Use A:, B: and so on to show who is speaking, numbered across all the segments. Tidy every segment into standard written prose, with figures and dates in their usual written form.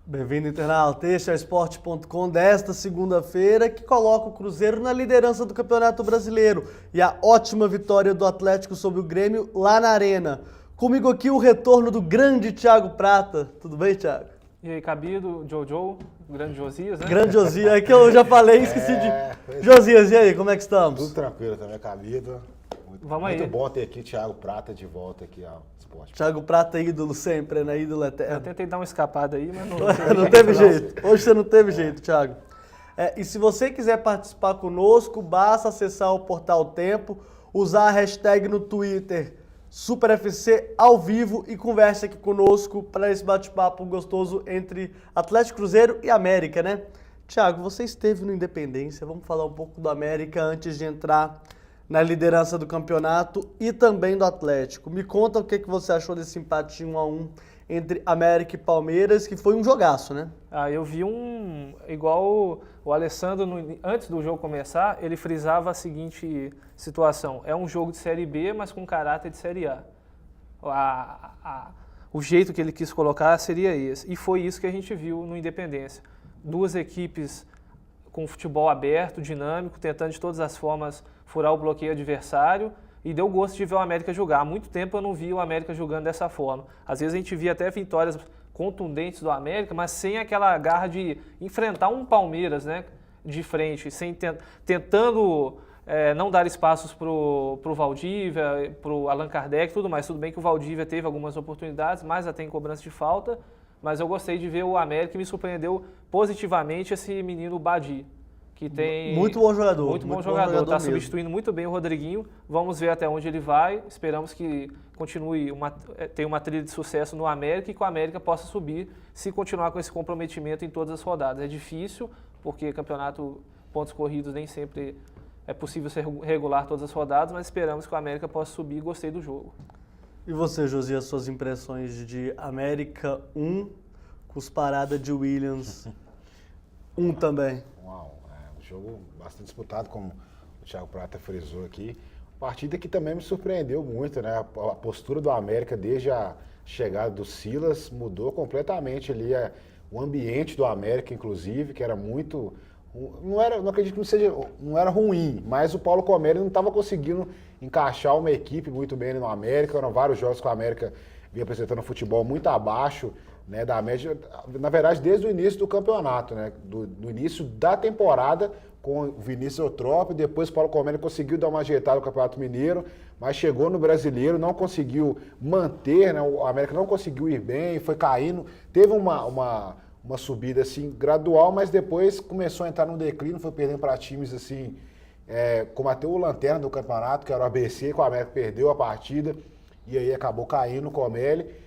A: Bem-vindo, internauta. Este é o Esporte.com desta segunda-feira, que coloca o Cruzeiro na liderança do Campeonato Brasileiro e a ótima vitória do Atlético sobre o Grêmio lá na Arena. Comigo aqui o retorno do grande Thiago Prata. Tudo bem, Thiago?
B: E aí, Cabido, Jojo, grande Josias, né?
A: Grande Josias, é que eu já falei, esqueci de... Josias, e aí, como é que estamos?
C: Tudo tranquilo também, Cabido.
B: Vamos aí.
C: Muito bom ter aqui Thiago Prata de volta aqui ao Esporte.
A: Thiago Prata, ídolo sempre, né? Ídolo
B: Eu
A: eterno.
B: tentei dar uma escapada aí, mas
A: Não teve jeito. Hoje você não teve jeito, Thiago. E se você quiser participar conosco, basta acessar o Portal Tempo, usar a hashtag no Twitter SuperFC ao vivo e converse aqui conosco para esse bate-papo gostoso entre Atlético, Cruzeiro e América, né? Thiago, você esteve no Independência, vamos falar um pouco do América antes de entrar na liderança do campeonato e também do Atlético. Me conta o que você achou desse empate 1-1 entre América e Palmeiras, que foi um jogaço, né?
B: eu vi igual o Alessandro, antes do jogo começar, ele frisava a seguinte situação: é um jogo de Série B, mas com caráter de Série A. O jeito que ele quis colocar seria esse, e foi isso que a gente viu no Independência. Duas equipes com futebol aberto, dinâmico, tentando de todas as formas furar o bloqueio adversário, e deu gosto de ver o América jogar. Há muito tempo eu não vi o América jogando dessa forma. Às vezes a gente via até vitórias contundentes do América, mas sem aquela garra de enfrentar um Palmeiras, né, de frente, tentando não dar espaços para o Valdívia, para o Allan Kardec e tudo mais. Tudo bem que o Valdívia teve algumas oportunidades, mas até em cobrança de falta, mas eu gostei de ver o América e me surpreendeu positivamente esse menino Badi, que tem...
A: Muito bom jogador.
B: Muito bom jogador, está substituindo muito bem o Rodriguinho. Vamos ver até onde ele vai. Esperamos que continue, tenha uma trilha de sucesso no América e que o América possa subir se continuar com esse comprometimento em todas as rodadas. É difícil, porque campeonato pontos corridos nem sempre é possível ser regular todas as rodadas, mas esperamos que o América possa subir. Gostei do jogo.
A: E você, Josias, suas impressões de América 1, cusparada de Williams 1 também?
C: Jogo bastante disputado, como o Thiago Prata frisou aqui. Partida que também me surpreendeu muito, né? A postura do América desde a chegada do Silas mudou completamente ali. O ambiente do América, inclusive, que era muito... Não acredito que não era ruim, mas o Paulo Comério não estava conseguindo encaixar uma equipe muito bem no América. Eram vários jogos que o América vinha apresentando futebol muito abaixo, né, da média, na verdade, desde o início do campeonato, né, do início da temporada, com o Vinícius Eutrópio, depois o Paulo Comério conseguiu dar uma ajeitada no Campeonato Mineiro, mas chegou no Brasileiro, não conseguiu manter, né, o América não conseguiu ir bem, foi caindo, teve uma subida assim gradual, mas depois começou a entrar num declínio, foi perdendo para times assim, como até o lanterna do campeonato, que era o ABC, que o América perdeu a partida, e aí acabou caindo o Comério.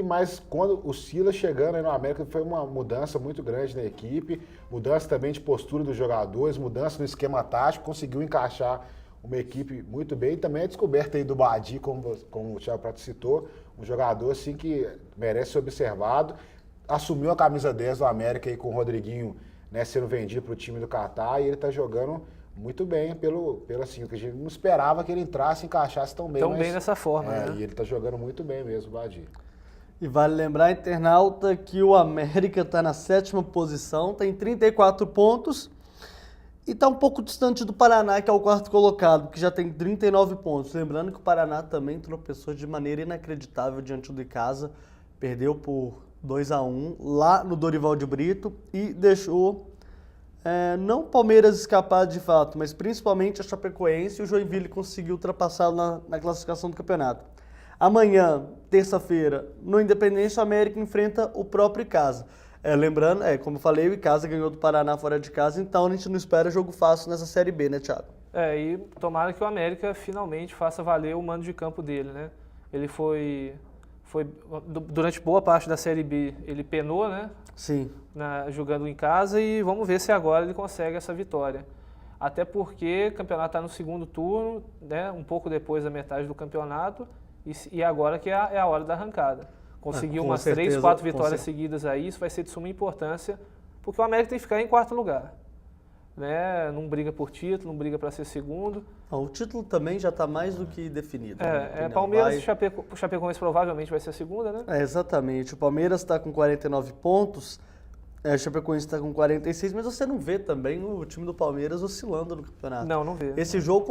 C: Mas quando o Silas chegando aí no América, foi uma mudança muito grande na equipe, mudança também de postura dos jogadores, mudança no esquema tático, conseguiu encaixar uma equipe muito bem. E também a descoberta aí do Badi, como o Thiago Prata citou, um jogador assim que merece ser observado, assumiu a camisa 10 do América aí com o Rodriguinho, né, sendo vendido para o time do Catar, e ele está jogando muito bem pelo assim, que a gente não esperava que ele entrasse e encaixasse tão bem.
B: Tão bem dessa forma, né?
C: E ele está jogando muito bem mesmo, o Badi.
A: E vale lembrar, internauta, que o América está na 7ª posição, tem 34 pontos e está um pouco distante do Paraná, que é o 4º colocado, que já tem 39 pontos. Lembrando que o Paraná também tropeçou de maneira inacreditável diante do Icasa, perdeu por 2-1 lá no Dorival de Brito e deixou não o Palmeiras escapar de fato, mas principalmente a Chapecoense, e o Joinville conseguiu ultrapassá-lo na classificação do campeonato. Amanhã, terça-feira, no Independência, o América enfrenta o próprio Icasa. Lembrando, como eu falei, o Icasa ganhou do Paraná fora de casa, então a gente não espera jogo fácil nessa Série B, né, Thiago?
B: E tomara que o América finalmente faça valer o mando de campo dele, né? Ele foi durante boa parte da Série B, ele penou, né?
A: Sim.
B: Jogando em casa, e vamos ver se agora ele consegue essa vitória. Até porque o campeonato está no segundo turno, né? Um pouco depois da metade do campeonato, e agora que é a hora da arrancada. Conseguir umas 3, 4 vitórias seguidas aí, isso vai ser de suma importância, porque o América tem que ficar em 4º lugar. Né? Não briga por título, não briga para ser segundo.
A: O título também já está mais do que definido.
B: Palmeiras e Chapecoense provavelmente vai ser a segunda, né?
A: Exatamente. O Palmeiras está com 49 pontos, A Chapecoense está com 46, mas você não vê também o time do Palmeiras oscilando no campeonato.
B: Não vê.
A: Esse jogo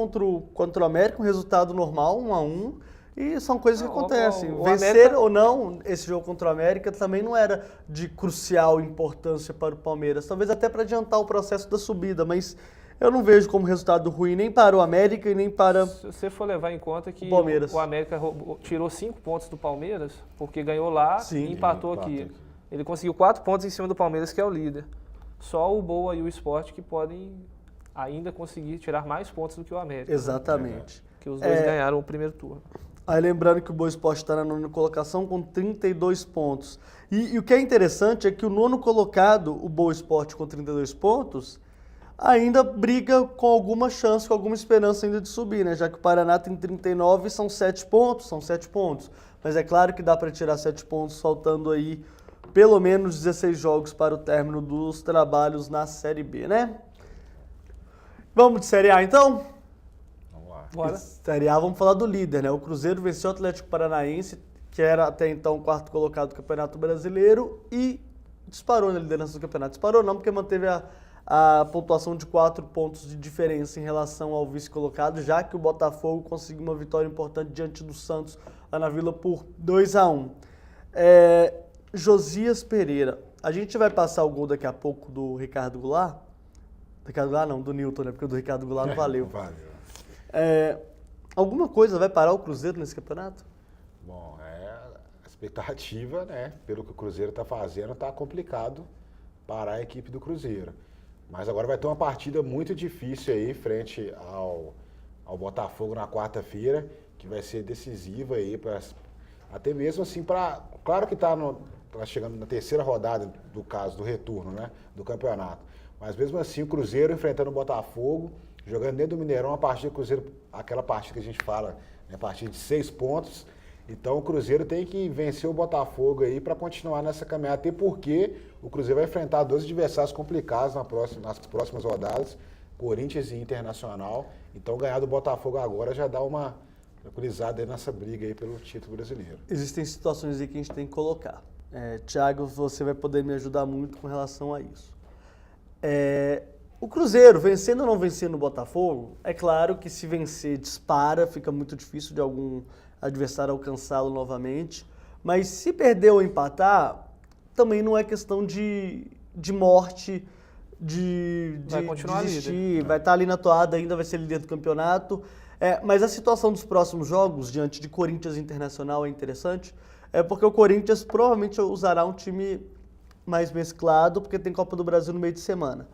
A: contra o América, um resultado normal, 1-1, e são coisas que acontecem. Vencer
B: América...
A: ou não, esse jogo contra o América também não era de crucial importância para o Palmeiras, talvez até para adiantar o processo da subida, mas eu não vejo como resultado ruim nem para o América e nem para
B: Se você for levar em conta que
A: o Palmeiras.
B: o América tirou 5 pontos do Palmeiras, porque ganhou lá e empatou aqui. Ele conseguiu 4 pontos em cima do Palmeiras, que é o líder. Só o Boa e o Sport que podem ainda conseguir tirar mais pontos do que o América.
A: Exatamente.
B: Que os dois ganharam o primeiro turno.
A: Aí lembrando que o Boa Esporte está na nona colocação com 32 pontos. E o que é interessante é que o nono colocado, o Boa Esporte com 32 pontos, ainda briga com alguma chance, com alguma esperança ainda de subir, né? Já que o Paraná tem 39 e são 7 pontos. Mas é claro que dá para tirar 7 pontos faltando aí pelo menos 16 jogos para o término dos trabalhos na Série B, né? Vamos de Série A então?
C: Vamos lá.
B: Bora.
A: Série A, vamos falar do líder, né? O Cruzeiro venceu o Atlético Paranaense, que era até então o quarto colocado do Campeonato Brasileiro, e disparou na liderança do campeonato. Disparou não, porque manteve a pontuação de 4 pontos de diferença em relação ao vice-colocado, já que o Botafogo conseguiu uma vitória importante diante do Santos lá na Vila por 2-1. Josias Pereira. A gente vai passar o gol daqui a pouco do Ricardo Goulart. Ricardo Goulart não, do Nilton, né? Porque o do Ricardo Goulart não valeu.
C: Valeu.
A: Alguma coisa vai parar o Cruzeiro nesse campeonato?
C: Bom, a expectativa, né? Pelo que o Cruzeiro está fazendo, está complicado parar a equipe do Cruzeiro. Mas agora vai ter uma partida muito difícil aí frente ao Botafogo na quarta-feira, que vai ser decisiva aí até mesmo assim para, claro que está chegando na terceira rodada do caso do retorno, né, do campeonato. Mas mesmo assim o Cruzeiro enfrentando o Botafogo, jogando dentro do Mineirão, a partida do Cruzeiro, aquela partida que a gente fala, né, partida de 6 pontos. Então o Cruzeiro tem que vencer o Botafogo aí para continuar nessa caminhada, até porque o Cruzeiro vai enfrentar 2 adversários complicados nas próximas rodadas, Corinthians e Internacional. Então ganhar do Botafogo agora já dá uma tranquilizada aí nessa briga aí pelo título brasileiro.
A: Existem situações aí que a gente tem que colocar. Thiago, você vai poder me ajudar muito com relação a isso. O Cruzeiro, vencendo ou não vencendo o Botafogo, é claro que se vencer dispara, fica muito difícil de algum adversário alcançá-lo novamente, mas se perder ou empatar, também não é questão de morte,
B: vai continuar
A: desistir,
B: líder.
A: vai estar ali na toada ainda, vai ser líder do campeonato. Mas a situação dos próximos jogos, diante de Corinthians e Internacional, é interessante, porque o Corinthians provavelmente usará um time mais mesclado, porque tem Copa do Brasil no meio de semana.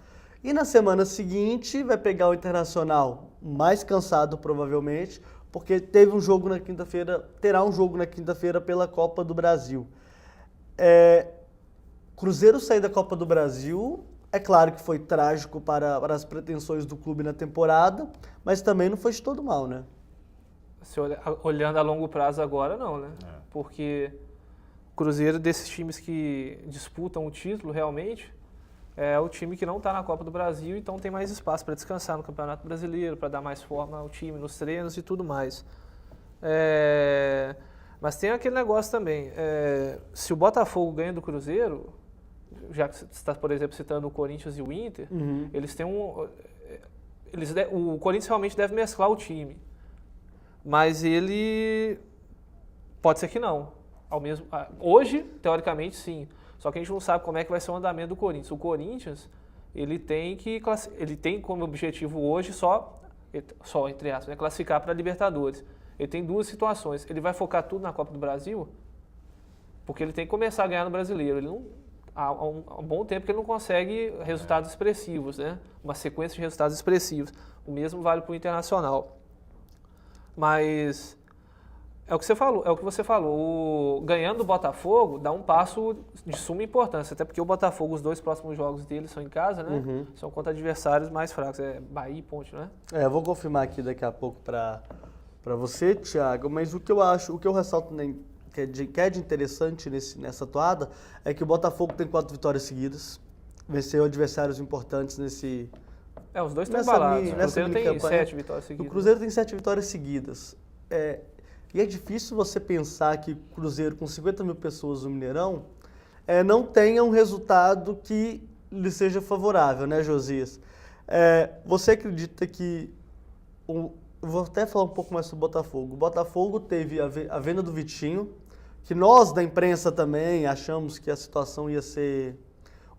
A: E na semana seguinte vai pegar o Internacional mais cansado, provavelmente, porque terá um jogo na quinta-feira pela Copa do Brasil. Cruzeiro sair da Copa do Brasil, é claro que foi trágico para as pretensões do clube na temporada, mas também não foi de todo mal, né?
B: Olhando a longo prazo agora, não, né? Porque o Cruzeiro, desses times que disputam o título realmente, é o time que não está na Copa do Brasil, então tem mais espaço para descansar no Campeonato Brasileiro, para dar mais forma ao time nos treinos e tudo mais. Mas tem aquele negócio também, se o Botafogo ganha do Cruzeiro, já que você está, por exemplo, citando o Corinthians e o Inter, eles têm o Corinthians realmente deve mesclar o time, mas ele pode ser que não. Hoje, teoricamente, sim. Só que a gente não sabe como é que vai ser o andamento do Corinthians. O Corinthians, ele tem como objetivo hoje só entre aspas, né, classificar para a Libertadores. Ele tem 2 situações. Ele vai focar tudo na Copa do Brasil, porque ele tem que começar a ganhar no Brasileiro. Há um bom tempo que ele não consegue resultados expressivos, né? Uma sequência de resultados expressivos. O mesmo vale para o Internacional. Mas é o que você falou. Ganhando o Botafogo dá um passo de suma importância, até porque o Botafogo, os 2 próximos jogos dele são em casa, né? São contra adversários mais fracos, Bahia e Ponte, né?
A: Eu vou confirmar aqui daqui a pouco para você, Thiago, mas o que eu ressalto que é de interessante nessa toada é que o Botafogo tem 4 vitórias seguidas, venceu adversários importantes nesse...
B: Os dois estão embalados. O Cruzeiro tem 7
A: O
B: vitórias seguidas.
A: Cruzeiro tem 7 vitórias seguidas. E é difícil você pensar que o Cruzeiro, com 50 mil pessoas no Mineirão, não tenha um resultado que lhe seja favorável, né, Josias? Você acredita que... eu vou até falar um pouco mais sobre o Botafogo. O Botafogo teve a venda do Vitinho, que nós da imprensa também achamos que a situação ia ser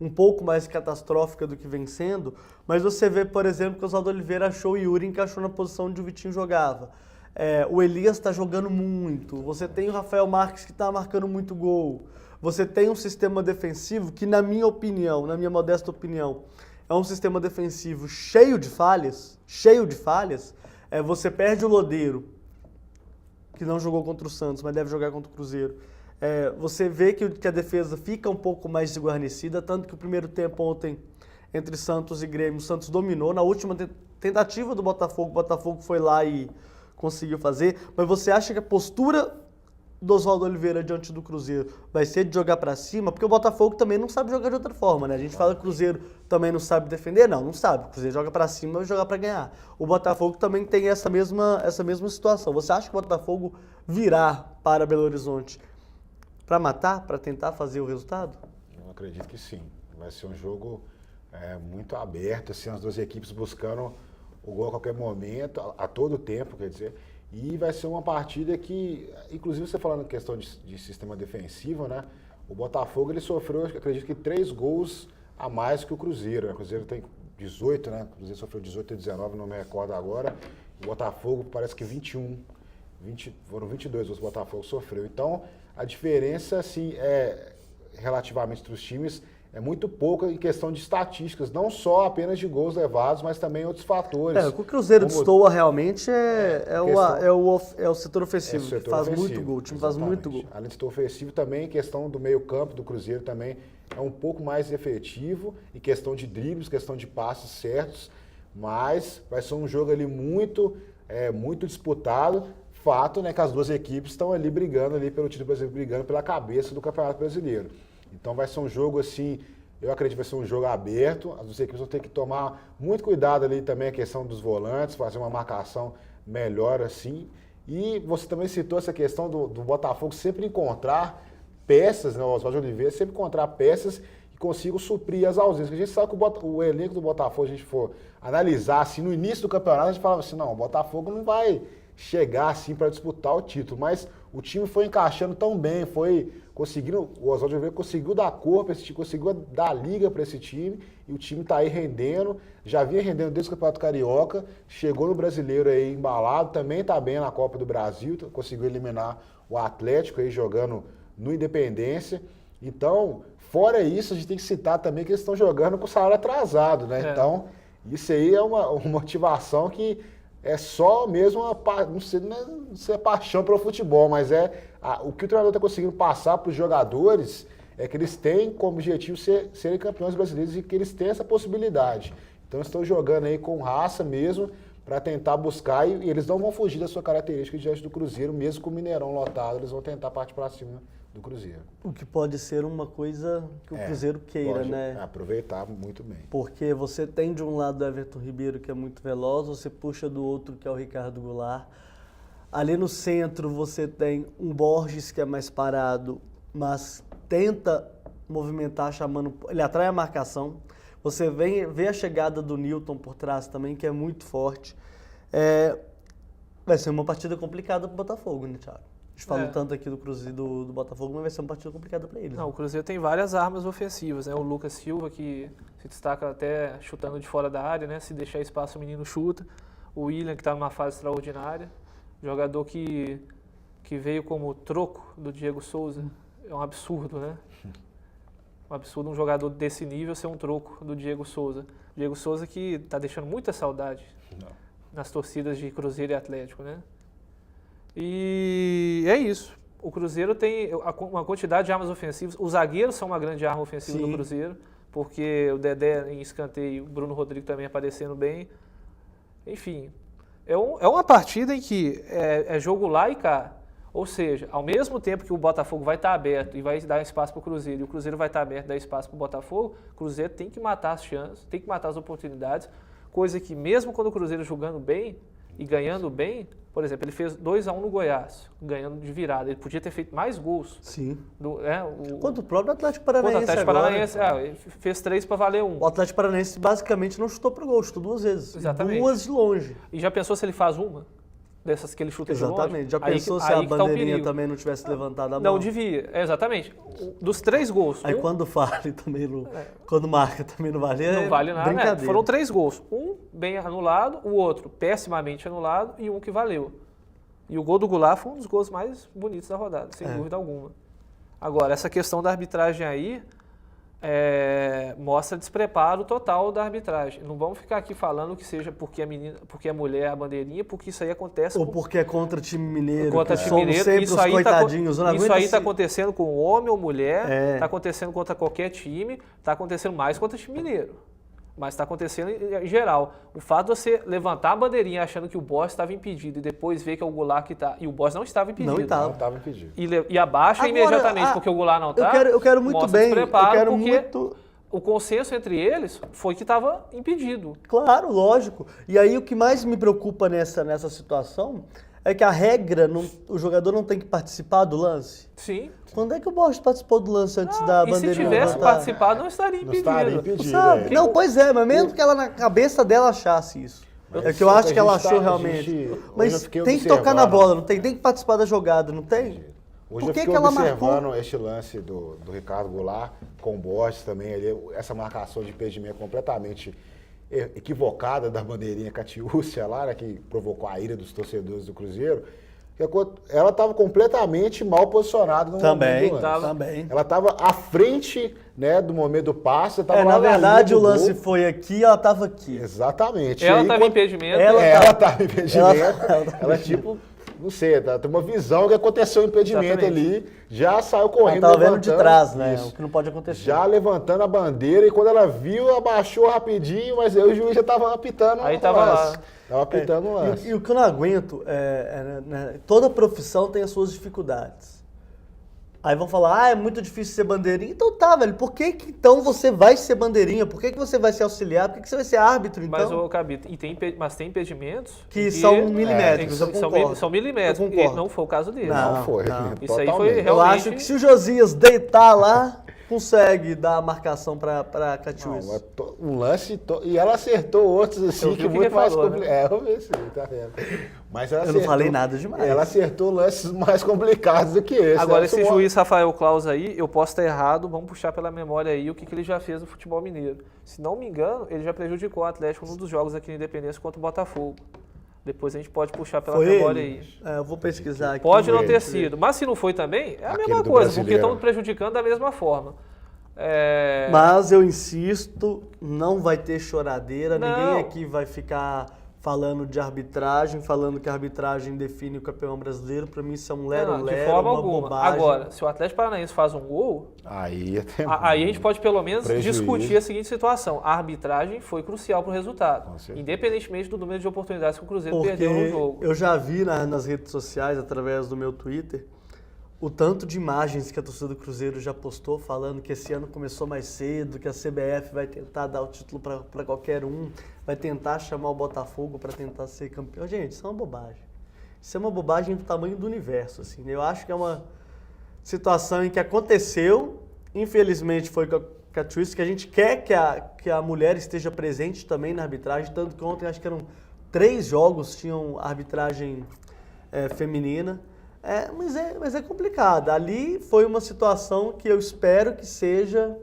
A: um pouco mais catastrófica do que vem sendo, mas você vê, por exemplo, que o Oswaldo Oliveira achou o Yuri encaixou na posição onde o Vitinho jogava. O Elias está jogando muito. Você tem o Rafael Marques que está marcando muito gol. Você tem um sistema defensivo que, na minha opinião, na minha modesta opinião, é um sistema defensivo cheio de falhas. Você perde o Lodeiro, que não jogou contra o Santos, mas deve jogar contra o Cruzeiro. Você vê que a defesa fica um pouco mais desguarnecida, tanto que o primeiro tempo ontem, entre Santos e Grêmio, o Santos dominou. Na última tentativa do Botafogo, o Botafogo foi lá e conseguiu fazer. Mas você acha que a postura do Oswaldo Oliveira diante do Cruzeiro vai ser de jogar pra cima? Porque o Botafogo também não sabe jogar de outra forma, né? A gente fala que o Cruzeiro também não sabe defender. Não sabe. O Cruzeiro joga pra cima e vai jogar pra ganhar. O Botafogo também tem essa mesma situação. Você acha que o Botafogo virá para Belo Horizonte pra matar, pra tentar fazer o resultado?
C: Eu acredito que sim. Vai ser um jogo muito aberto, assim, as duas equipes buscando o gol a qualquer momento, a todo tempo, quer dizer. E vai ser uma partida que, inclusive você falando em questão de sistema defensivo, né? O Botafogo ele sofreu, acredito que 3 gols a mais que o Cruzeiro. O Cruzeiro tem 18, né? O Cruzeiro sofreu 18 e 19, não me recordo agora. O Botafogo parece que 21. Foram 22 os Botafogo sofreu. Então, a diferença, assim, relativamente entre os times, é muito pouca em questão de estatísticas, não só apenas de gols levados, mas também outros fatores.
A: O que o Cruzeiro destoa realmente é o setor ofensivo, que faz muito gol, o time faz muito gol.
C: Além do setor ofensivo, também em questão do meio campo do Cruzeiro também é um pouco mais efetivo, em questão de dribles, questão de passes certos, mas vai ser um jogo ali muito disputado. Fato, né, que as duas equipes estão ali brigando ali pelo título brasileiro, brigando pela cabeça do Campeonato Brasileiro. Então vai ser um jogo assim, eu acredito que vai ser um jogo aberto, as duas equipes vão ter que tomar muito cuidado ali também a questão dos volantes, fazer uma marcação melhor assim. E você também citou essa questão do Botafogo sempre encontrar peças, né, o Oswaldo Oliveira sempre encontrar peças que consigam suprir as ausências. A gente sabe que o elenco do Botafogo, se a gente for analisar assim, no início do campeonato, a gente falava assim, não, o Botafogo não vai chegar assim para disputar o título, mas o time foi encaixando tão bem, o Oswaldo Oliveira conseguiu dar cor para esse time, conseguiu dar liga para esse time, e o time está aí rendendo, já vinha rendendo desde o Campeonato Carioca, chegou no Brasileiro aí embalado, também está bem na Copa do Brasil, conseguiu eliminar o Atlético aí jogando no Independência. Então, fora isso, a gente tem que citar também que eles estão jogando com o salário atrasado, né? Então, isso aí é uma motivação que é só mesmo não sei paixão pelo futebol, mas o que o treinador está conseguindo passar para os jogadores é que eles têm como objetivo serem campeões brasileiros e que eles têm essa possibilidade. Então eles estão jogando aí com raça mesmo para tentar buscar e eles não vão fugir da sua característica diante do Cruzeiro, mesmo com o Mineirão lotado, eles vão tentar partir para cima do Cruzeiro.
A: O que pode ser uma coisa que o Cruzeiro queira, né?
C: Aproveitar muito bem.
A: Porque você tem de um lado o Everton Ribeiro, que é muito veloz, você puxa do outro, que é o Ricardo Goulart. Ali no centro você tem um Borges, que é mais parado, mas tenta movimentar, ele atrai a marcação. Você vê a chegada do Nilton por trás também, que é muito forte. Vai ser uma partida complicada para o Botafogo, né, Thiago? A gente fala tanto aqui do Cruzeiro do Botafogo, mas vai ser uma partida complicada para eles.
B: Não, o Cruzeiro tem várias armas ofensivas, né? O Lucas Silva, que se destaca até chutando de fora da área, né? Se deixar espaço, o menino chuta. O William, que está numa fase extraordinária. Jogador que veio como troco do Diego Souza. É um absurdo, né? Um absurdo um jogador desse nível ser um troco do Diego Souza. Diego Souza que está deixando muita saudade nas torcidas de Cruzeiro e Atlético, né? E é isso. O Cruzeiro tem uma quantidade de armas ofensivas. Os zagueiros são uma grande arma ofensiva do Cruzeiro, porque o Dedé em escanteio, o Bruno Rodrigues também aparecendo bem. Enfim, é uma partida em que é jogo lá e cá. Ou seja, ao mesmo tempo que o Botafogo vai estar aberto e vai dar espaço para o Cruzeiro, e o Cruzeiro vai estar aberto e dar espaço para o Botafogo, o Cruzeiro tem que matar as chances, tem que matar as oportunidades, coisa que mesmo quando o Cruzeiro jogando bem, e ganhando bem, por exemplo, ele fez 2-1 no Goiás, ganhando de virada. Ele podia ter feito mais gols.
A: Sim.
B: Contra
A: o próprio Atlético
B: o
A: Paranaense
B: Atlético
A: agora.
B: Paranaense, ele fez 3 para valer 1.
A: O Atlético Paranaense basicamente não chutou pro gol, chutou 2 vezes.
B: Exatamente.
A: 2 de longe.
B: E já pensou se ele faz uma? Dessas que ele chuta de longe?
A: Exatamente. Já
B: Aí
A: pensou
B: que-
A: se
B: aí
A: a
B: que tá o
A: bandeirinha
B: perigo.
A: também não tivesse levantado a mão?
B: Não devia, exatamente. Dos 3 gols,
A: Aí
B: um
A: quando vale também não... Quando marca também não vale.
B: não vale nada.
A: Brincadeira.
B: Foram 3 gols. Um bem anulado, o outro pessimamente anulado e um que valeu. E o gol do Goulart foi um dos gols mais bonitos da rodada, sem dúvida alguma. Agora, essa questão da arbitragem aí mostra despreparo total da arbitragem. Não vamos ficar aqui falando que seja porque a mulher é a bandeirinha, porque isso aí acontece
A: Ou
B: com
A: porque é contra time mineiro,
B: contra
A: que
B: time
A: somos
B: mineiro.
A: sempre
B: Isso
A: os
B: aí
A: coitadinhos. Eu não
B: isso
A: aguento
B: aí está
A: esse-
B: acontecendo com homem ou mulher,
A: É.
B: está acontecendo contra qualquer time, está acontecendo mais contra time mineiro. Mas está acontecendo em geral. O fato de você levantar a bandeirinha achando que o Boss estava impedido e depois ver que é o Goulart que está. E o Boss não estava impedido.
A: Não estava.
C: Não estava impedido.
B: E abaixa
A: Agora,
B: imediatamente porque o Goulart não está.
A: Eu quero muito
B: mostra
A: bem. Eu
B: despreparo,
A: quero
B: porque
A: muito...
B: o consenso entre eles foi que estava impedido.
A: Claro, lógico. E aí o que mais me preocupa nessa situação é que a regra, o jogador não tem que participar do lance.
B: Sim.
A: Quando é que o Borges participou do lance antes da
B: E se
A: bandeirinha
B: tivesse
A: levantar?
B: participado, não estaria
C: Não
B: impedido.
C: estaria impedido.
A: Sabe?
C: é.
A: Não, pois é, mas mesmo que ela na cabeça dela achasse isso. É que eu acho que ela achou realmente.
C: hoje eu
A: Mas
C: fiquei
A: tem que tocar na
C: observando-
A: bola, não tem? Tem que participar da jogada, não tem?
C: Hoje
A: Por
C: eu
A: que
C: fiquei
A: que ela marcou?
C: observando este lance do Ricardo Goulart com o Borges também, ali, essa marcação de impedimento completamente equivocada da bandeirinha Catiúcia lá, né, que provocou a ira dos torcedores do Cruzeiro. Ela estava completamente mal posicionada no momento do lance.
A: Também.
C: Ela estava à frente, né, do momento do passe. Tava
A: Na
C: lá na
A: verdade,
C: linha
A: o
C: do
A: lance
C: gol.
A: foi aqui, ela tava aqui.
C: Exatamente.
B: Ela
C: E aí,
B: estava em
C: quando-
B: impedimento.
C: ela estava em impedimento.
A: ela
C: Ela, tipo, não sei, tem uma visão que aconteceu o impedimento
B: Exatamente.
C: ali, já saiu
A: Ela
C: correndo.
A: tava vendo de
C: levantando,
A: trás, né?
C: isso.
A: O que não pode acontecer.
C: Já levantando a bandeira, e quando ela viu, abaixou rapidinho, mas aí o juiz já estava apitando
B: Aí
C: o
B: tava
C: lance.
B: lá.
C: Tava apitando o lance.
A: E o que eu não aguento toda profissão tem as suas dificuldades. Aí vão falar, é muito difícil ser bandeirinha. Então tá, velho, por que então você vai ser bandeirinha? Por que você vai ser auxiliar? Por que você vai ser árbitro, então?
B: Mas, ô, Cabito, mas tem impedimentos
A: Que são milimétricos, eu
B: são,
A: concordo.
B: são milimétricos.
A: Eu concordo.
B: E não foi o caso dele.
C: Não foi.
A: não.
B: Isso aí foi
C: Totalmente.
A: Eu
B: realmente-
A: acho que se o Josias deitar lá, consegue dar a marcação pra
C: Não,
A: Catiúcia.
C: mas um lance, e ela acertou outros assim,
B: Eu vi
C: que
B: o que
C: muito
B: ele
C: mais
B: falou,
C: complicados. Eu vi sim, tá vendo? Mas ela
A: Eu não
C: acertou-
A: falei nada demais.
C: Ela acertou lances mais complicados do que esse.
B: Agora,
C: Ela
B: esse
C: sumou-
B: juiz Rafael Claus aí, eu posso estar errado, vamos puxar pela memória aí o que ele já fez no futebol mineiro. Se não me engano, ele já prejudicou o Atlético num dos jogos aqui na Independência contra o Botafogo. Depois a gente pode puxar pela
A: Foi
B: memória
A: ele?
B: aí.
A: Eu vou pesquisar aqui.
B: Pode não
C: ele,
B: ter
C: foi
B: sido, mas se não foi também, é a
C: Aquele
B: mesma
C: do
B: coisa, porque
C: brasileiro.
B: estão prejudicando da mesma forma.
A: Mas eu insisto, não vai ter choradeira,
B: Não.
A: ninguém aqui vai ficar falando de arbitragem, falando que a arbitragem define o campeão brasileiro. Pra mim isso é um
B: Não,
A: lero-lero,
B: de forma
A: uma
B: alguma.
A: bobagem.
B: Agora, se o Atlético Paranaense faz um gol,
C: Aí,
B: aí a gente pode pelo menos
C: Prejuízo.
B: discutir a seguinte situação. A arbitragem foi crucial para o resultado,
C: Com certeza.
B: independentemente do número de oportunidades que o Cruzeiro
A: Porque
B: perdeu no jogo.
A: eu já vi nas redes sociais, através do meu Twitter, o tanto de imagens que a torcida do Cruzeiro já postou falando que esse ano começou mais cedo, que a CBF vai tentar dar o título para qualquer um, vai tentar chamar o Botafogo para tentar ser campeão. Gente, isso é uma bobagem. Isso é uma bobagem do tamanho do universo, assim. Eu acho que é uma situação em que aconteceu, infelizmente foi com a Catiúcia, que a gente quer que a mulher esteja presente também na arbitragem, tanto que ontem acho que eram 3 jogos tinham arbitragem feminina. Mas é complicado. Ali foi uma situação que eu espero que seja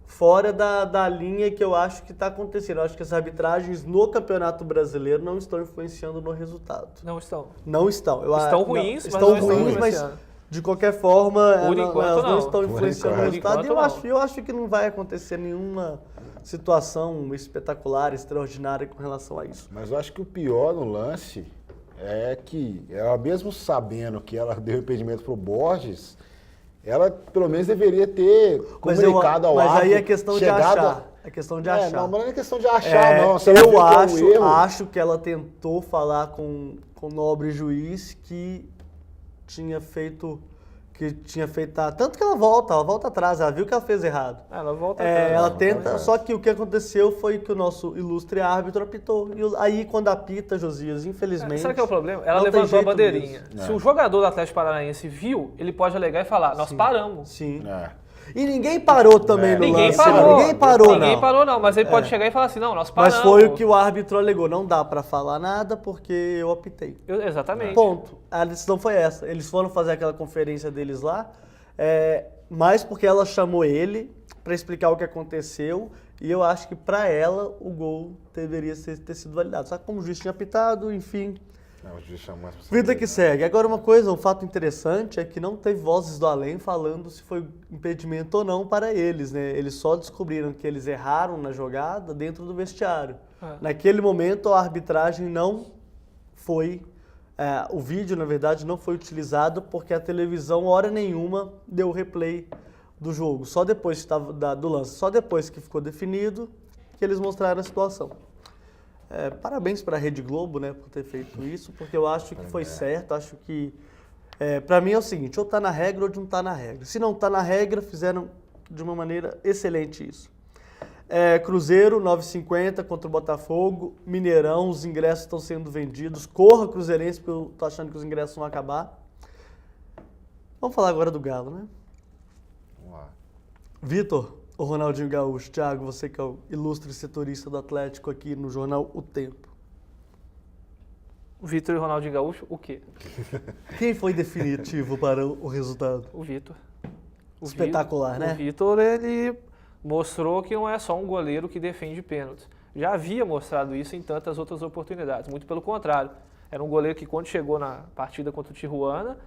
A: fora da linha que eu acho que está acontecendo. Eu acho que as arbitragens no Campeonato Brasileiro não estão influenciando no resultado.
B: Não estão.
A: Não estão.
B: Estão ruins, mas
A: estão
B: não estão
A: ruins, mas
B: influenciando.
A: de qualquer forma
B: Por
A: elas
B: enquanto,
A: não
B: não.
A: estão
C: Por
A: influenciando no
C: enquanto.
A: resultado.
B: Por
A: E
B: enquanto,
A: eu acho que não vai acontecer nenhuma situação espetacular, extraordinária com relação a isso.
C: Mas eu acho que o pior no lance é que ela, mesmo sabendo que ela deu impedimento pro Borges, ela pelo menos deveria ter comunicado ao
A: mas
C: árbitro.
A: aí é questão de achar. É questão de achar.
C: Não, mas não é questão de achar, não. Você
A: Eu
C: vai ver que é um erro.
A: acho que ela tentou falar com o nobre juiz que tinha feito, que tinha feito... Tanto que ela volta atrás, ela viu que ela fez errado.
B: Ela volta atrás.
A: Ela
C: volta
A: tenta,
C: atrás.
A: só que o que aconteceu foi que o nosso ilustre árbitro apitou. E aí, quando apita, Josias, infelizmente...
B: Sabe o que é o problema? Ela
A: não tem
B: levantou a
A: jeito
B: bandeirinha.
A: mesmo.
B: Se o jogador do Atlético Paranaense viu, ele pode alegar e falar, nós paramos.
A: Sim.
C: É.
A: E ninguém parou também no
B: Ninguém
A: lance.
B: parou.
A: Ninguém parou,
B: Ninguém
A: não.
B: parou, não. Mas ele pode chegar e falar assim, não, nós
A: Mas
B: paramos.
A: foi o que o árbitro alegou. Não dá pra falar nada porque eu apitei.
B: Exatamente.
A: Ponto. A decisão foi essa. Eles foram fazer aquela conferência deles lá, mais porque ela chamou ele pra explicar o que aconteceu. E eu acho que pra ela o gol deveria ter sido validado. Só que como o juiz tinha apitado, enfim...
C: Não, o juiz chamou as pessoas.
A: Vida que segue. Agora um fato interessante é que não teve vozes do além falando se foi impedimento ou não para eles, né? Eles só descobriram que eles erraram na jogada dentro do vestiário. Naquele momento a arbitragem não foi, o vídeo na verdade não foi utilizado porque a televisão hora nenhuma deu o replay do jogo. Só depois que do lance, só depois que ficou definido que eles mostraram a situação. Parabéns para a Rede Globo, né, por ter feito isso, porque eu acho que foi certo, acho que... para mim é o seguinte, ou tá na regra ou não tá na regra. Se não tá na regra, fizeram de uma maneira excelente isso. Cruzeiro, 9,50 contra o Botafogo, Mineirão, os ingressos estão sendo vendidos. Corra, cruzeirense, porque eu tô achando que os ingressos vão acabar. Vamos falar agora do Galo, né?
C: Vamos lá.
A: Vitor, o Ronaldinho Gaúcho, Thiago, você que é o ilustre setorista do Atlético aqui no jornal O Tempo.
B: O Vitor e o Ronaldinho Gaúcho, o quê?
A: Quem foi definitivo para o resultado?
B: O Vitor.
A: Espetacular, né?
B: O Vitor, ele mostrou que não é só um goleiro que defende pênaltis. Já havia mostrado isso em tantas outras oportunidades. Muito pelo contrário. Era um goleiro que, quando chegou na partida contra o Tijuana,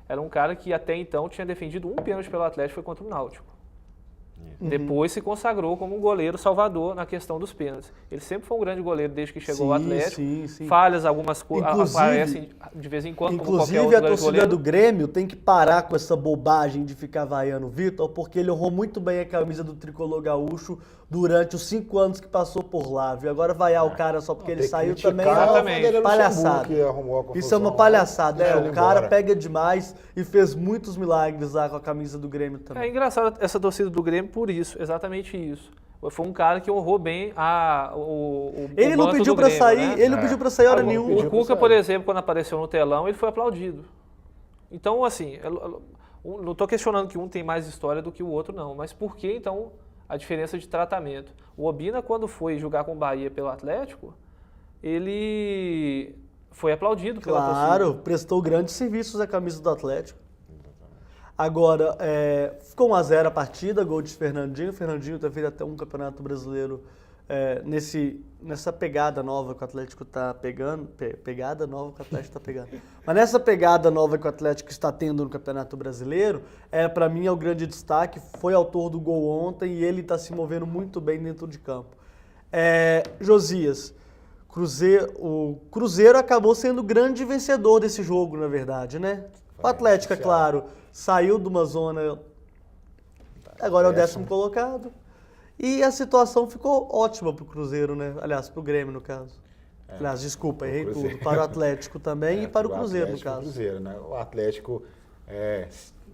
B: era um cara que até então tinha defendido um pênalti pelo Atlético, foi contra o Náutico. Depois se consagrou como um goleiro salvador na questão dos pênaltis. Ele sempre foi um grande goleiro desde que chegou ao Atlético.
A: Sim.
B: Falhas, algumas coisas aparecem de vez em quando, como qualquer
A: Inclusive,
B: outro
A: a
B: grande
A: torcida
B: goleiro.
A: do Grêmio tem que parar com essa bobagem de ficar vaiando o Vitor, porque ele honrou muito bem a camisa do tricolor gaúcho durante os 5 anos que passou por lá, viu? Agora vaiar o cara só porque ele saiu também é
B: Exatamente.
A: uma palhaçada. Isso é uma palhaçada, o cara pega demais e fez muitos milagres lá com a camisa do Grêmio também.
B: É engraçado essa torcida do Grêmio por isso, exatamente isso. Foi um cara que honrou bem o
A: Ele não
B: manto
A: pediu
B: do
A: pra
B: Grêmio,
A: sair,
B: né?
A: ele não pediu pra sair hora nenhuma.
B: O Cuca, por exemplo, quando apareceu no telão, ele foi aplaudido. Então, assim, eu não estou questionando que um tem mais história do que o outro, não. Mas por que, então, a diferença de tratamento? O Obina, quando foi jogar com o Bahia pelo Atlético, ele foi aplaudido pela torcida.
A: Claro, prestou grandes serviços à camisa do Atlético. Agora, ficou 1-0 a partida, gol de Fernandinho. Fernandinho tá feito até um campeonato brasileiro nessa pegada nova que o Atlético está pegando. Pegada nova que o Atlético está pegando. Mas nessa pegada nova que o Atlético está tendo no Campeonato Brasileiro, para mim é o grande destaque. Foi autor do gol ontem e ele está se movendo muito bem dentro de campo. Josias, o Cruzeiro acabou sendo o grande vencedor desse jogo, na verdade, né? O Atlético, é claro, saiu de uma zona, agora é o 10º colocado, e a situação ficou ótima para o Cruzeiro, né? Aliás, para o Grêmio, no caso. Aliás, desculpa, errei tudo. Para o Atlético também e para o Cruzeiro, no caso.
C: Cruzeiro, né? O Atlético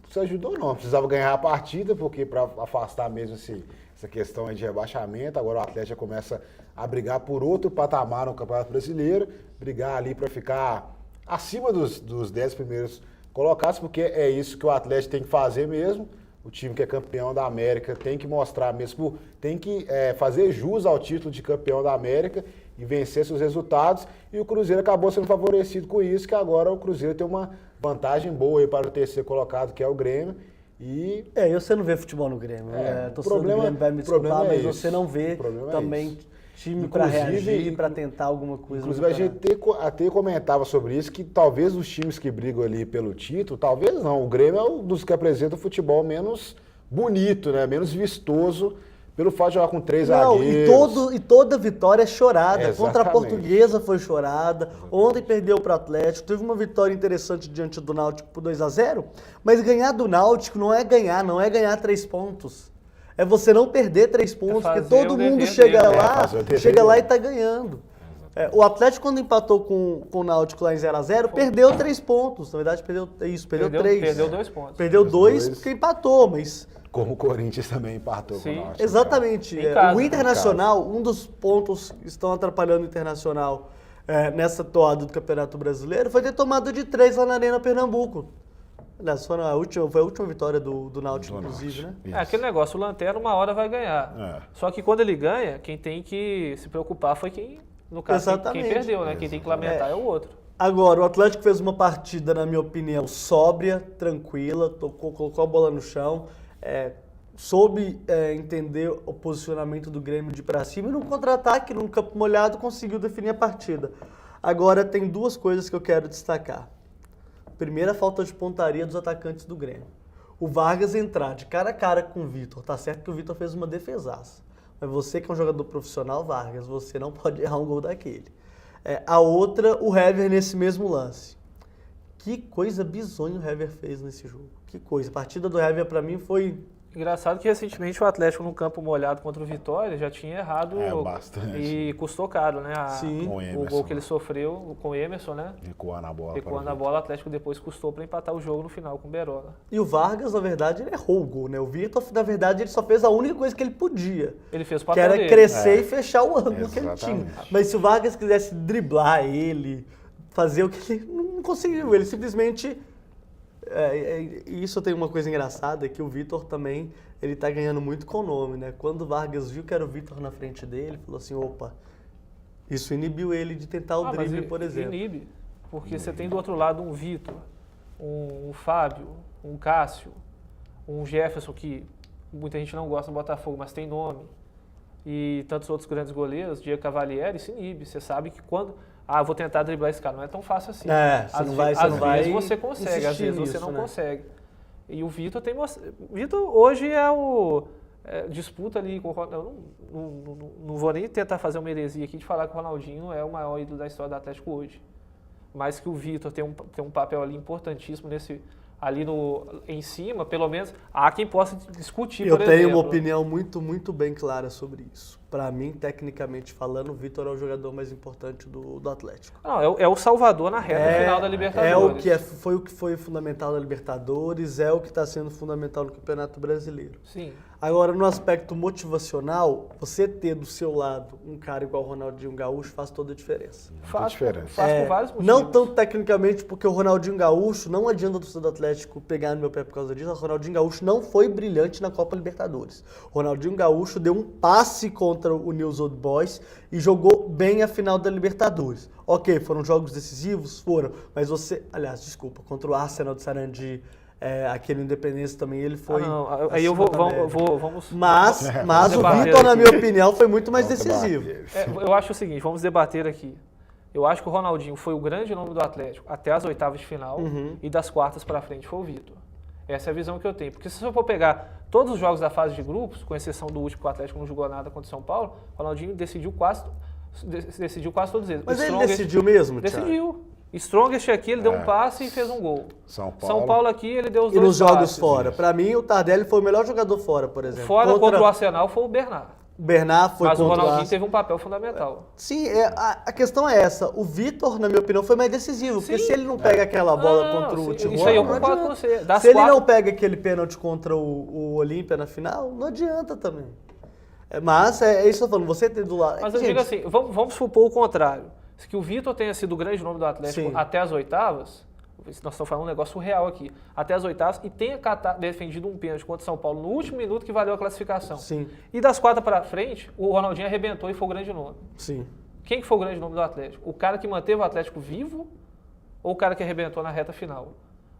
C: se ajudou, não. Precisava ganhar a partida, porque para afastar mesmo essa questão aí de rebaixamento, agora o Atlético já começa a brigar por outro patamar no Campeonato Brasileiro, brigar ali para ficar acima dos 10 primeiros colocados, porque é isso que o Atlético tem que fazer mesmo. O time que é campeão da América tem que mostrar mesmo, tem que fazer jus ao título de campeão da América e vencer seus resultados. E o Cruzeiro acabou sendo favorecido com isso, que agora o Cruzeiro tem uma vantagem boa aí para o terceiro colocado, que é o Grêmio. E
A: você não vê futebol no Grêmio.
C: O problema,
A: Grêmio vai me desculpar, mas você não vê também time para reagir, para tentar alguma coisa.
C: Inclusive, a gente até comentava sobre isso, que talvez os times que brigam ali pelo título, talvez não, o Grêmio é um dos que apresenta o futebol menos bonito, né? Menos vistoso, pelo fato de jogar com 3 zagueiros.
A: E toda vitória é chorada.
C: Exatamente.
A: Contra a Portuguesa foi chorada. Ontem perdeu para o Atlético. Teve uma vitória interessante diante do Náutico por 2-0. Mas ganhar do Náutico não é ganhar 3 pontos. É você não perder 3 pontos, porque todo mundo chega lá e está ganhando. O Atlético, quando empatou com o Náutico lá em 0x0, perdeu 3 pontos. Na verdade, perdeu 3.
B: Perdeu 2 pontos.
A: Perdeu 2 porque empatou, mas...
C: Como o Corinthians também empatou com o Náutico.
A: Exatamente.
B: Em casa,
A: O Internacional, um dos pontos que estão atrapalhando o Internacional nessa toada do Campeonato Brasileiro foi ter tomado de 3 lá na Arena Pernambuco. Aliás, foi a última vitória do Náutico, inclusive, né?
C: Isso.
B: Aquele negócio, o Lanterna uma hora vai ganhar. Só que quando ele ganha, quem tem que se preocupar foi quem, no caso, quem perdeu, né? Quem tem que lamentar é o outro.
A: Agora, o Atlético fez uma partida, na minha opinião, sóbria, tranquila, colocou a bola no chão, soube entender o posicionamento do Grêmio de ir pra cima e num contra-ataque, num campo molhado, conseguiu definir a partida. Agora, tem 2 coisas que eu quero destacar. Primeira, a falta de pontaria dos atacantes do Grêmio. O Vargas entrar de cara a cara com o Vitor. Tá certo que o Vitor fez uma defesaça. Mas você que é um jogador profissional, Vargas, você não pode errar um gol daquele. A outra, o Hever nesse mesmo lance. Que coisa bizonha o Hever fez nesse jogo. Que coisa. A partida do Hever pra mim foi...
B: Engraçado que recentemente o Atlético no campo molhado contra o Vitória já tinha errado
C: bastante.
B: E custou caro, né?
A: Sim.
C: Com
B: o gol que ele sofreu com o Emerson, né?
C: Recuando a bola.
B: Recuando a bola, o Atlético depois custou para empatar o jogo no final com o Berola.
A: E o Vargas, na verdade, ele errou o gol, né? O Vitor, na verdade, ele só fez a única coisa que ele podia.
B: Ele fez o
A: Que
B: papel
A: era
B: dele.
A: crescer e fechar o ângulo que ele
C: Exatamente.
A: tinha. Mas se o Vargas quisesse driblar ele, fazer o que ele não conseguiu, ele simplesmente... E isso tem uma coisa engraçada, que o Vitor também, ele tá ganhando muito com o nome, né? Quando o Vargas viu que era o Vitor na frente dele, falou assim, opa, isso inibiu ele de tentar o drible, por exemplo.
B: Inibe, porque você tem do outro lado um Vitor, um Fábio, um Cássio, um Jefferson, que muita gente não gosta do Botafogo, mas tem nome, e tantos outros grandes goleiros, Diego Cavalieri, se inibe. Você sabe que quando... vou tentar driblar esse cara. Não é tão fácil assim.
A: Você não vai
B: às vezes você consegue, às vezes você não consegue. E o Vitor tem mostrado... O Vitor hoje é o... disputa ali com o Ronaldinho. Não vou nem tentar fazer uma heresia aqui de falar que o Ronaldinho é o maior ídolo da história do Atlético hoje. Mas que o Vitor tem um papel ali importantíssimo ali em cima, pelo menos, há quem possa discutir, por exemplo.
A: Eu tenho uma opinião muito, muito bem clara sobre isso. Para mim, tecnicamente falando, o Vitor é o jogador mais importante do Atlético.
B: Não, é o salvador na reta final da Libertadores.
A: Foi o que foi fundamental na Libertadores, é o que está sendo fundamental no Campeonato Brasileiro.
B: Sim.
A: Agora, no aspecto motivacional, você ter do seu lado um cara igual o Ronaldinho Gaúcho faz toda a diferença.
B: Faz por vários motivos.
A: Não tanto tecnicamente, porque o Ronaldinho Gaúcho, não adianta o torcedor do Atlético pegar no meu pé por causa disso, o Ronaldinho Gaúcho não foi brilhante na Copa Libertadores. O Ronaldinho Gaúcho deu um passe contra o News Old Boys e jogou bem a final da Libertadores. Ok, foram jogos decisivos? Foram. Mas contra o Arsenal de Sarandi, aquele Independência também, ele foi...
B: Aí vamos...
A: Mas o Vitor, na minha opinião, foi muito mais decisivo.
B: Eu acho o seguinte, vamos debater aqui. Eu acho que o Ronaldinho foi o grande nome do Atlético até as oitavas de final e das quartas para frente foi o Vitor. Essa é a visão que eu tenho. Porque se eu for pegar todos os jogos da fase de grupos, com exceção do último que o Atlético não jogou nada contra o São Paulo, o Ronaldinho decidiu quase todos eles.
A: Mas ele decidiu mesmo,
B: Decidiu.
A: Thiago?
B: Strongest aqui, ele deu um passe e fez um gol.
C: São
B: Paulo aqui, ele deu os
A: e
B: dois
A: nos jogos
B: passes.
A: fora. Para mim, o Tardelli foi o melhor jogador fora, por exemplo.
B: Fora contra o Arsenal foi o Bernard.
A: Bernard foi
B: mas
A: contra
B: o Ronaldinho teve um papel fundamental.
A: Sim, a questão é essa. O Vitor, na minha opinião, foi mais decisivo. Porque se ele não pega aquela bola contra o Tijuana...
B: Isso aí eu concordo com você.
A: Se ele não pega aquele pênalti contra o Olímpia na final, não adianta também. Mas é isso que eu tô falando, você tem do lado...
B: Mas eu digo assim, vamos supor o contrário. Que o Vitor tenha sido o grande nome do Atlético até as oitavas, nós estamos falando um negócio surreal aqui, até as oitavas, e tenha defendido um pênalti contra o São Paulo no último minuto que valeu a classificação.
A: Sim.
B: E das quartas para frente, o Ronaldinho arrebentou e foi o grande nome.
A: Sim.
B: Quem que foi o grande nome do Atlético? O cara que manteve o Atlético vivo ou o cara que arrebentou na reta final?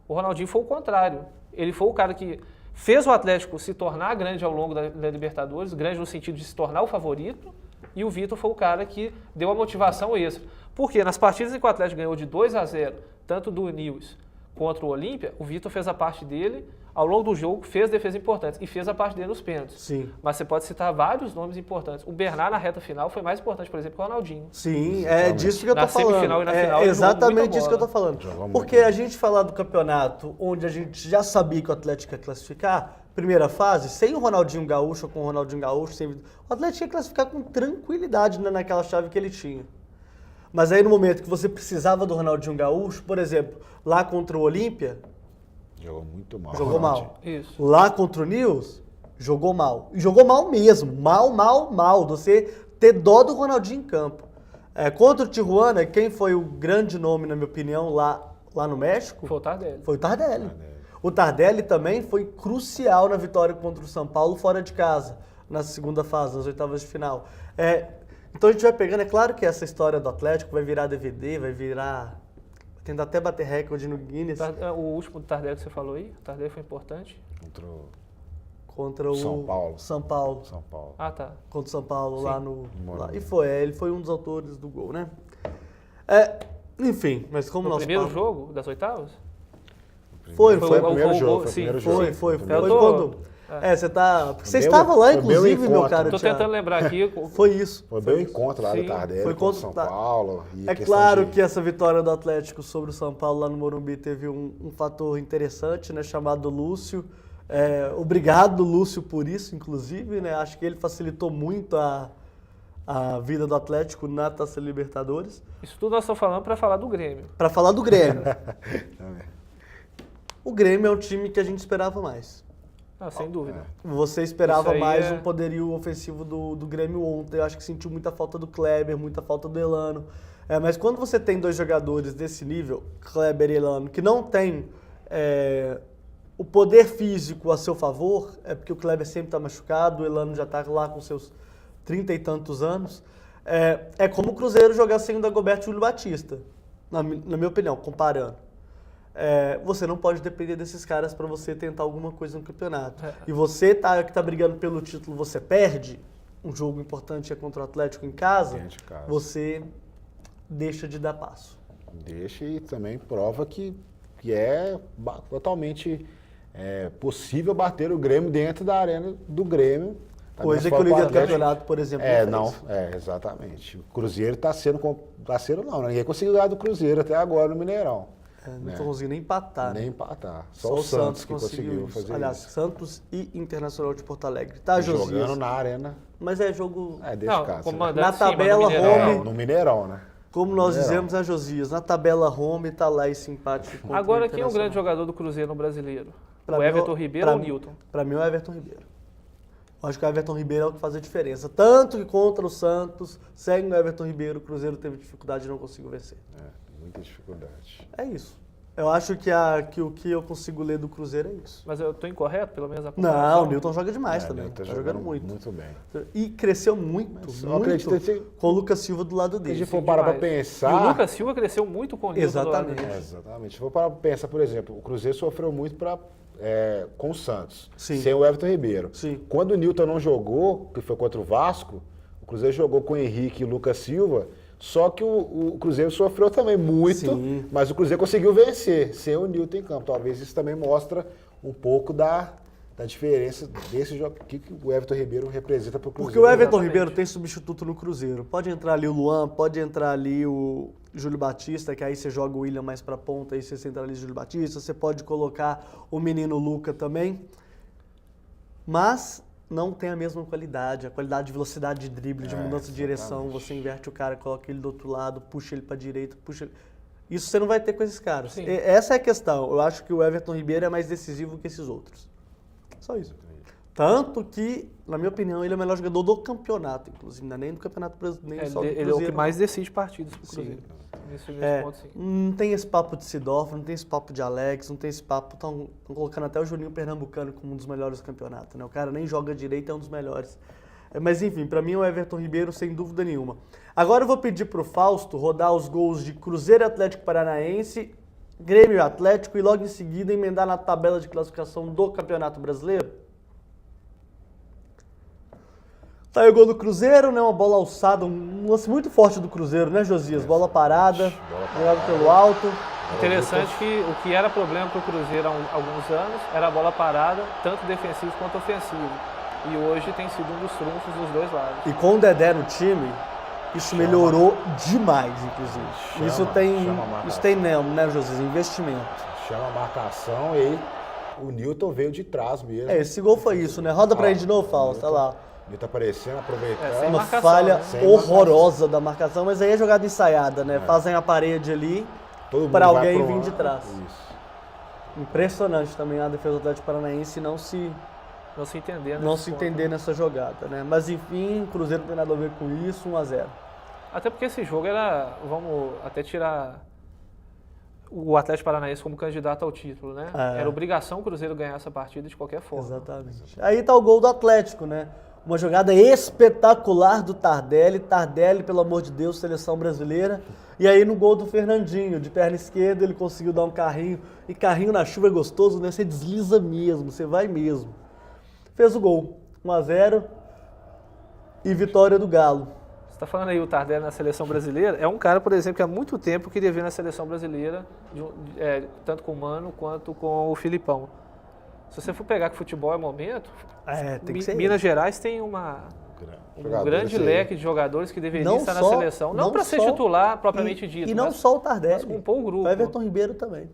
B: O Ronaldinho foi o contrário. Ele foi o cara que fez o Atlético se tornar grande ao longo da Libertadores, grande no sentido de se tornar o favorito, e o Vitor foi o cara que deu a motivação extra. Porque nas partidas em que o Atlético ganhou de 2-0, tanto do Nils contra o Olímpia, o Vitor fez a parte dele, ao longo do jogo, fez defesas importantes e fez a parte dele nos pênaltis.
A: Sim.
B: Mas você pode citar vários nomes importantes. O Bernard na reta final foi mais importante, por exemplo, que o Ronaldinho.
A: Sim, é disso que eu tô falando.
B: Na semifinal e na final, ele
A: exatamente
B: jogou
A: disso que eu tô falando. Porque a gente falar do campeonato, onde a gente já sabia que o Atlético ia classificar, primeira fase, sem o Ronaldinho Gaúcho ou com o Ronaldinho Gaúcho, o Atlético ia classificar com tranquilidade naquela chave que ele tinha. Mas aí no momento que você precisava do Ronaldinho Gaúcho, por exemplo, lá contra o Olímpia,
C: Jogou muito mal.
A: jogou mal.
B: Isso.
A: Lá contra o Nils, jogou mal. E jogou mal mesmo. Mal. Você ter dó do Ronaldinho em campo. Contra o Tijuana, quem foi o grande nome, na minha opinião, lá no México?
B: Foi o Tardelli.
A: Foi o Tardelli. O Tardelli também foi crucial na vitória contra o São Paulo fora de casa, na segunda fase, nas oitavas de final. Então a gente vai pegando, é claro que essa história do Atlético vai virar DVD, vai virar... Tenta até bater recorde no Guinness.
B: O último do Tardelli que você falou aí, o Tardelli foi importante.
A: Contra o
C: São Paulo.
A: São Paulo.
B: Ah, tá.
A: Contra o São Paulo,
B: Sim.
A: lá no...
C: Morumbi.
A: Ele foi um dos autores do gol, né? Enfim, mas como
B: No
A: nós...
B: primeiro jogo das oitavas?
A: Foi
C: o primeiro
B: o
C: jogo.
B: gol, sim.
A: Foi
C: Primeiro
B: Eu
C: jogo.
B: tô-
A: você tá... Porque você
C: Foi
A: estava lá,
C: meu
A: inclusive, meu
C: encontro.
A: cara,
B: Tô
A: Thiago.
B: tentando lembrar aqui.
A: Foi isso.
C: Foi bem o encontro lá
B: Sim.
C: do Tardelli
A: Foi
C: contra o
A: contra-
C: São Paulo. E
A: É
C: questão
A: claro
C: de-
A: que essa vitória do Atlético sobre o São Paulo lá no Morumbi teve um fator interessante, né, chamado Lúcio. Obrigado, Lúcio, por isso, inclusive, né? Acho que ele facilitou muito a vida do Atlético na Taça Libertadores.
B: Isso tudo nós estamos falando para falar do Grêmio.
A: Para falar do Grêmio. O Grêmio é um time que a gente esperava mais.
B: Ah, sem dúvida.
A: Você esperava
B: Isso aí
A: mais
B: é-
A: um poderio ofensivo do Grêmio ontem. Eu acho que sentiu muita falta do Kleber, muita falta do Elano. Mas quando você tem dois jogadores desse nível, Kleber e Elano, que não tem o poder físico a seu favor, porque o Kleber sempre está machucado, o Elano já está lá com seus 30 e tantos anos, é como o Cruzeiro jogar sem o Dagoberto e o Júlio Batista, na minha opinião, comparando. Você não pode depender desses caras para você tentar alguma coisa no campeonato. E você que tá brigando pelo título, você perde um jogo importante contra o Atlético em casa,
C: Dentro de casa.
A: você deixa de dar passo.
C: Deixa e também prova que é totalmente possível bater o Grêmio dentro da arena do Grêmio. Da
A: Coisa
C: mesma
A: que o
C: forma
A: líder do
C: Atlético-
A: campeonato, por exemplo, não fez.
C: Exatamente. O Cruzeiro está sendo não, né? Ninguém conseguiu ganhar do Cruzeiro até agora no Mineirão.
A: Não conseguiu nem empatar.
C: Nem
A: né?
C: empatar.
A: Só o Santos
C: que conseguiu
A: isso.
C: fazer
A: Aliás,
C: isso.
A: Santos e Internacional de Porto Alegre. Tá, Josias?
C: Jogando na arena.
A: Mas é jogo...
C: Deixa
B: Não,
C: cá.
B: comandante
A: Na
B: sim, mas no
A: tabela,
B: Mineirão
A: home-
B: não.
C: No Mineirão, né?
A: Como nós
C: Mineirão.
A: dizemos, a Josias, na tabela home tá lá esse empate contra
B: Agora,
A: o
B: quem é o grande
A: Internacional.
B: jogador do Cruzeiro no brasileiro?
A: Pra
B: O
A: mim,
B: Everton Ribeiro ou o Newton?
A: Para mim é o Everton Ribeiro. Eu acho que o Everton Ribeiro é o que faz a diferença. Tanto que contra o Santos, segue o Everton Ribeiro, o Cruzeiro teve dificuldade e não conseguiu vencer.
C: Muita dificuldade.
A: É isso. Eu acho que o que eu consigo ler do Cruzeiro é isso.
B: Mas eu estou incorreto, pelo menos a
A: Não,
B: comparação?
A: o Newton joga demais
C: O
A: também.
C: Newton
A: Tá jogando muito.
C: Muito bem.
A: E cresceu muito,
C: Mas eu
A: muito
C: acredito que-
A: com o Lucas Silva do lado
C: Se a
A: dele.
C: gente for parar para
B: Demais.
C: pensar...
B: E o Lucas Silva cresceu muito com o Newton. do lado
A: Exatamente.
B: dele.
C: Exatamente. Se for parar para pensar, por exemplo, o Cruzeiro sofreu muito com o Santos,
A: Sim.
C: sem o Everton Ribeiro.
A: Sim.
C: Quando o Newton não jogou, que foi contra o Vasco, o Cruzeiro jogou com o Henrique e o Lucas Silva, só que o Cruzeiro sofreu também muito,
A: Sim.
C: mas o Cruzeiro conseguiu vencer sem o Newton em campo. Talvez isso também mostra um pouco da diferença desse jogo que o Everton Ribeiro representa para o
A: Porque
C: Cruzeiro.
A: o Everton
B: Exatamente.
A: Ribeiro tem substituto no Cruzeiro. Pode entrar ali o Luan, pode entrar ali o Júlio Batista, que aí você joga o William mais pra ponta, aí você centraliza o Júlio Batista. Você pode colocar o menino Luca também. Mas não tem a mesma qualidade. A qualidade de velocidade de drible, de mudança de direção.
C: exatamente.
A: Você inverte o cara, coloca ele do outro lado, puxa ele pra direita, puxa ele... Isso você não vai ter com esses caras.
B: Sim.
A: Essa é a questão. Eu acho que o Everton Ribeiro é mais decisivo que esses outros. Só isso. Tanto que, na minha opinião, ele é o melhor jogador do campeonato, inclusive, não é nem do Campeonato Brasileiro, nem só do
B: Ele é o
A: Cruzeiro.
B: que mais decide partidas pro
A: Sim.
B: Cruzeiro. Nesse ponto, sim.
A: Não tem esse papo de Sidorf, não tem esse papo de Alex, não tem esse papo... Estão colocando até o Juninho Pernambucano como um dos melhores do campeonato, né? O cara nem joga direito, é um dos melhores. Mas enfim, pra mim o Everton Ribeiro, sem dúvida nenhuma. Agora eu vou pedir pro Fausto rodar os gols de Cruzeiro e Atlético Paranaense, Grêmio e Atlético, e logo em seguida emendar na tabela de classificação do Campeonato Brasileiro. Tá aí o gol do Cruzeiro, né? Uma bola alçada, um lance muito forte do Cruzeiro, né, Josias? Bola parada, jogada pelo alto.
B: Interessante que o que era problema para o Cruzeiro há alguns anos era a bola parada, tanto defensivo quanto ofensivo. E hoje tem sido um dos trunfos dos dois lados.
A: E com o Dedé no time, isso melhorou demais, inclusive. Isso tem né, Josias? Investimento.
C: Chama a marcação e o Newton veio de trás mesmo.
A: Esse gol foi isso, né? Roda pra ele de novo, Fausto, olha lá.
C: Ele tá aparecendo, aproveitando.
B: sem
A: Uma
B: marcação,
A: falha
B: né?
C: Sem
A: horrorosa da marcação, mas aí é jogada ensaiada, né? Fazem a parede ali
C: Todo mundo
A: para
C: vai
A: alguém
C: pro
A: vir
C: lado.
A: de trás.
C: Isso.
A: Impressionante também a defesa do Atlético Paranaense
B: Não se entender, né?
A: não se entender nessa jogada, né? Mas enfim, o Cruzeiro não tem nada a ver com isso, 1-0.
B: Até porque esse jogo era, vamos até tirar o Atlético Paranaense como candidato ao título, né?
A: É.
B: Era obrigação o Cruzeiro ganhar essa partida de qualquer forma.
A: Exatamente. Aí tá o gol do Atlético, né? Uma jogada espetacular do Tardelli. Tardelli, pelo amor de Deus, seleção brasileira. E aí no gol do Fernandinho, de perna esquerda, ele conseguiu dar um carrinho. E carrinho na chuva é gostoso, né? Você desliza mesmo, você vai mesmo. Fez o gol. 1-0 e vitória do Galo.
B: Você está falando aí o Tardelli na seleção brasileira, é um cara, por exemplo, que há muito tempo queria ver na seleção brasileira, tanto com o Mano quanto com o Filipão. Se você for pegar que futebol é momento,
A: Tem que ser
B: Minas
A: ele.
B: Gerais tem um
C: Jogadores
B: grande
C: aí.
B: leque de jogadores que deveriam
A: Não
B: estar
A: só-
B: na seleção. Não
A: não
B: para ser
A: só-
B: titular propriamente dito,
A: E não
B: mas
A: só o Tardelli.
B: mas compor o grupo.
A: O Everton Ribeiro também.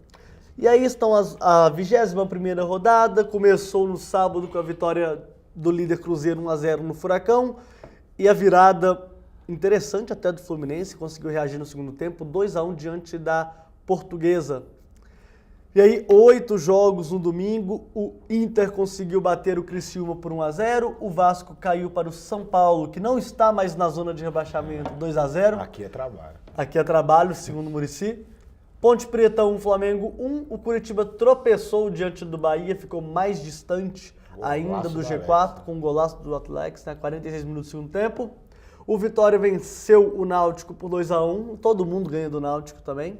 A: E aí estão a 21ª rodada, começou no sábado com a vitória do líder Cruzeiro 1-0 no Furacão e a virada interessante até do Fluminense, conseguiu reagir no segundo tempo, 2-1 diante da Portuguesa. E aí, 8 jogos no domingo, o Inter conseguiu bater o Criciúma por 1-0, o Vasco caiu para o São Paulo, que não está mais na zona de rebaixamento, 2-0.
C: Aqui é trabalho.
A: Aqui é trabalho, segundo o Muricy. Ponte Preta 1, Flamengo 1. O Curitiba tropeçou diante do Bahia, ficou mais distante ainda do G4, com o golaço do Atlético, né? 46 minutos do segundo tempo. O Vitória venceu o Náutico por 2-1. Todo mundo ganha do Náutico também.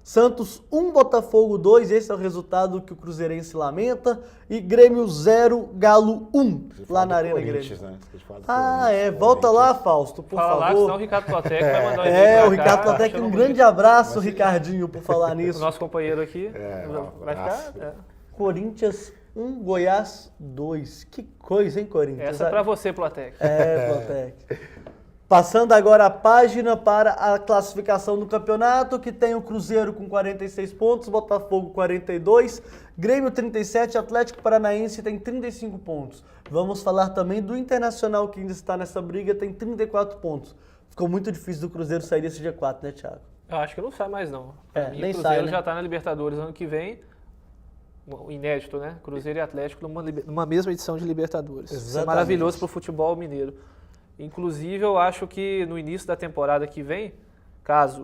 A: Santos 1, Botafogo 2. Esse é o resultado que o Cruzeirense lamenta. E Grêmio 0, Galo 1,
C: Você
A: lá
C: fala
A: na
C: do
A: Arena
C: Corinthians,
A: Grêmio.
C: né? Você fala do
A: Ah,
C: Corinthians.
A: volta lá, Fausto, por
B: Fala lá,
A: favor.
B: senão o Ricardo Platec vai mandar um e-mail
A: É,
B: pra
A: o
B: cá,
A: Ricardo Platec,
B: achando
A: um
B: bonito.
A: grande abraço, Ricardinho, por falar
B: O
A: nisso.
B: nosso companheiro aqui
C: Um
B: vai
C: abraço.
B: ficar.
A: Corinthians 1, Goiás 2. Que coisa, hein, Corinthians?
B: Essa é pra você, Platec.
A: Platec. Passando agora a página para a classificação do campeonato, que tem o Cruzeiro com 46 pontos, Botafogo 42, Grêmio 37, Atlético Paranaense tem 35 pontos. Vamos falar também do Internacional, que ainda está nessa briga, tem 34 pontos. Ficou muito difícil do Cruzeiro sair desse G4, né, Thiago?
B: Eu acho que não sai mais, não. Pra mim,
A: nem
B: o Cruzeiro
A: sai, né?
B: já tá na Libertadores ano que vem. Inédito, né? Cruzeiro e Atlético numa mesma edição de Libertadores. Isso é
A: Exatamente.
B: maravilhoso pro futebol mineiro. Inclusive, eu acho que no início da temporada que vem, caso